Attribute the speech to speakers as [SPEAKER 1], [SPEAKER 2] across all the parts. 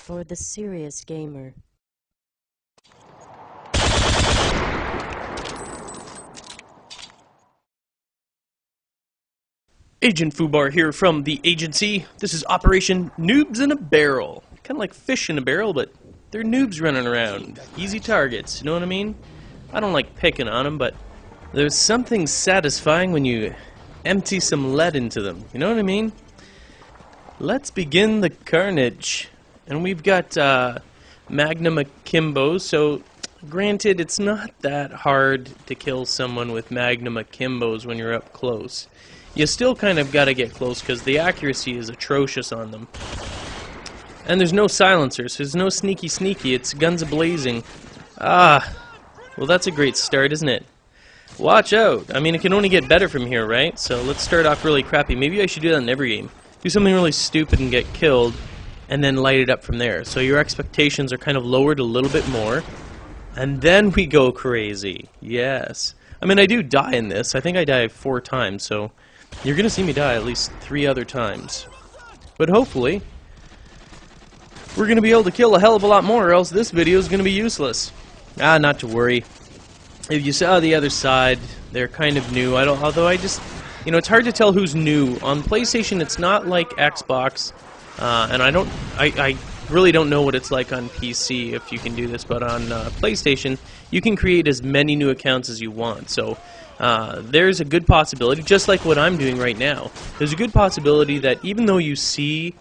[SPEAKER 1] for the serious gamer.
[SPEAKER 2] Agent Fubar here from the agency. This is Operation Noobs in a Barrel. Kind of like fish in a barrel, but they're noobs running around. Easy targets, you know what I mean? I don't like picking on them, but there's something satisfying when you empty some lead into them. You know what I mean? Let's begin the carnage. And we've got Magnum Akimbo, so granted it's not that hard to kill someone with Magnum Akimbos when you're up close. You still kind of got to get close because the accuracy is atrocious on them. And there's no silencers, there's no sneaky, it's guns a-blazing. Well that's a great start, isn't it? Watch out! I mean, it can only get better from here, right? So let's start off really crappy. Maybe I should do that in every game. Do something really stupid and get killed, and then light it up from there. So your expectations are kind of lowered a little bit more. And then we go crazy. Yes. I mean, I do die in this. I think I die 4 times, so you're going to see me die at least 3 other times. But hopefully, we're going to be able to kill a hell of a lot more, or else this video is going to be useless. Not to worry. If you saw the other side, they're kind of new. Although I just, you know, it's hard to tell who's new. On PlayStation, it's not like Xbox, and I really don't know what it's like on PC if you can do this, but on PlayStation, you can create as many new accounts as you want. So there's a good possibility, just like what I'm doing right now, there's a good possibility that even though you see,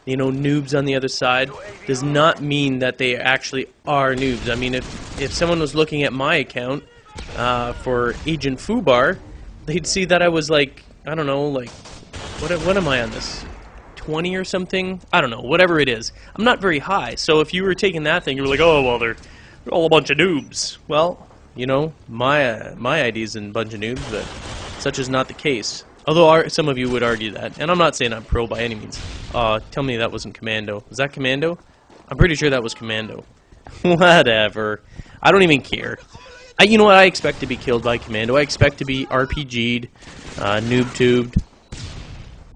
[SPEAKER 2] you know, noobs on the other side, does not mean that they actually are noobs. I mean, if someone was looking at my account for Agent Fubar, they'd see that I was like, I don't know, like, what am I on this? 20 or something? I don't know, whatever it is. I'm not very high, so if you were taking that thing, you were like, oh, well, they're all a bunch of noobs. Well, you know, my ID's a bunch of noobs, but such is not the case. Although some of you would argue that, and I'm not saying I'm pro by any means. Tell me that wasn't Commando. Was that Commando? I'm pretty sure that was Commando. Whatever. I don't even care. You know what? I expect to be killed by Commando. I expect to be RPG'd, noob-tubed.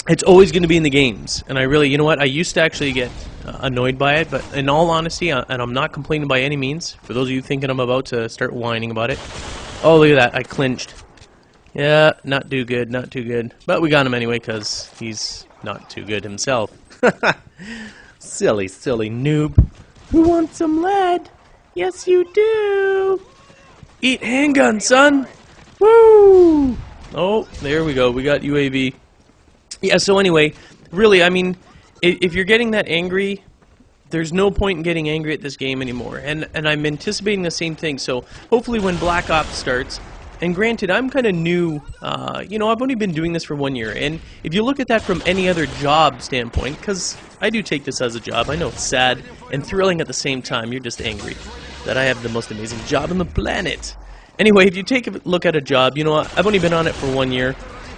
[SPEAKER 2] It's always going to be in the games, and I really, you know what? I used to actually get annoyed by it, but in all honesty, and I'm not complaining by any means. For those of you thinking I'm about to start whining about it, oh look at that! I clinched. Yeah, not too good, not too good. But we got him anyway, because he's not too good himself. Silly noob. Who wants some lead? Yes, you do. Eat handgun, son. Woo! Oh, there we go. We got UAV. Yeah, so anyway, really, I mean, if you're getting that angry, there's no point in getting angry at this game anymore. And I'm anticipating the same thing, so hopefully when Black Ops starts, and granted, I'm kind of new, you know, I've only been doing this for 1 year, and if you look at that from any other job standpoint, because I do take this as a job, I know it's sad and thrilling at the same time, you're just angry that I have the most amazing job on the planet. Anyway, if you take a look at a job, you know, I've only been on it for 1 year,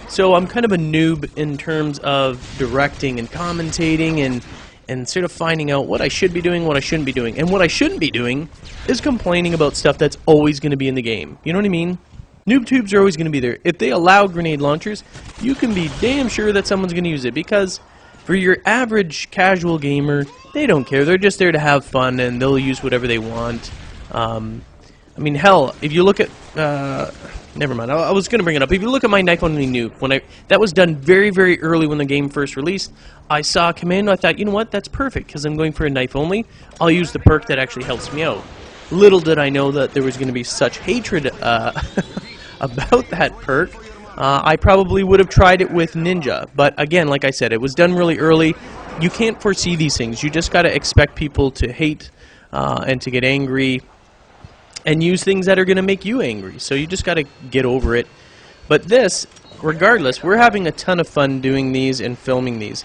[SPEAKER 2] so I'm kind of a noob in terms of directing and commentating and sort of finding out what I should be doing, what I shouldn't be doing. And what I shouldn't be doing is complaining about stuff that's always going to be in the game. You know what I mean? Noob tubes are always going to be there. If they allow grenade launchers, you can be damn sure that someone's going to use it, because for your average casual gamer, they don't care. They're just there to have fun, and they'll use whatever they want. I mean, hell, if you look at... never mind, I was going to bring it up. If you look at my knife-only nuke, that was done very, very early when the game first released. I saw Commando, I thought, you know what, that's perfect, because I'm going for a knife-only. I'll use the perk that actually helps me out. Little did I know that there was going to be such hatred about that perk. I probably would have tried it with Ninja, but again, like I said, it was done really early. You can't foresee these things. You just got to expect people to hate and to get angry and use things that are going to make you angry. So you just got to get over it. But this, regardless, we're having a ton of fun doing these and filming these.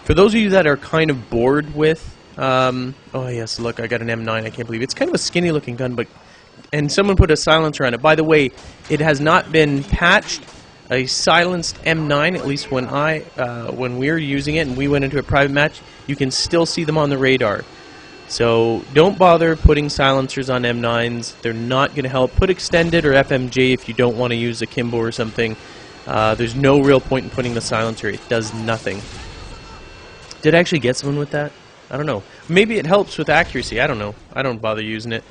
[SPEAKER 2] For those of you that are kind of bored with, oh yes, look, I got an M9, I can't believe it. It's kind of a skinny looking gun, and someone put a silencer on it. By the way, it has not been patched. A silenced M9, at least when we were using it and we went into a private match, you can still see them on the radar. So don't bother putting silencers on M9s. They're not going to help. Put extended or FMJ if you don't want to use a Kimbo or something. There's no real point in putting the silencer. It does nothing. Did I actually get someone with that? I don't know. Maybe it helps with accuracy. I don't know. I don't bother using it.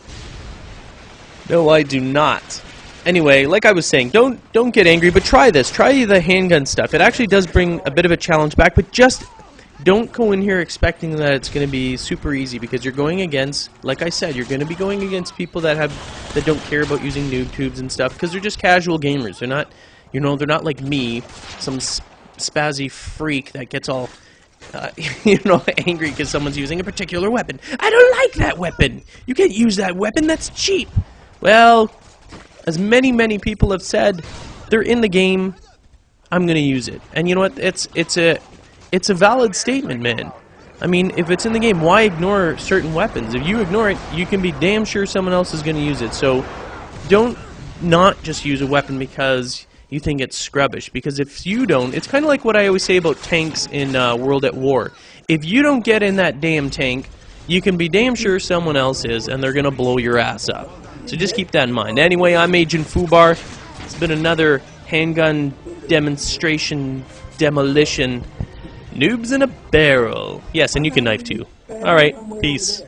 [SPEAKER 2] No, I do not. Anyway, like I was saying, don't get angry, but try this. Try the handgun stuff. It actually does bring a bit of a challenge back, but just don't go in here expecting that it's going to be super easy, because you're going against, like I said, you're going to be going against people that don't care about using noob tubes and stuff, because they're just casual gamers. They're not, you know, they're not like me, some spazzy freak that gets all you know, angry because someone's using a particular weapon. I don't like that weapon. You can't use that weapon. That's cheap. Well, as many people have said, they're in the game. I'm gonna use it, and you know what? It's a valid statement, man. I mean, if it's in the game, why ignore certain weapons? If you ignore it, you can be damn sure someone else is gonna use it. So, don't not just use a weapon because you think it's scrubbish, because if you don't, it's kind of like what I always say about tanks in World at War. If you don't get in that damn tank, you can be damn sure someone else is, and they're going to blow your ass up. So just keep that in mind. Anyway, I'm Agent Fubar. It's been another handgun demonstration, demolition, noobs in a barrel. Yes, and you can knife too. Alright, peace.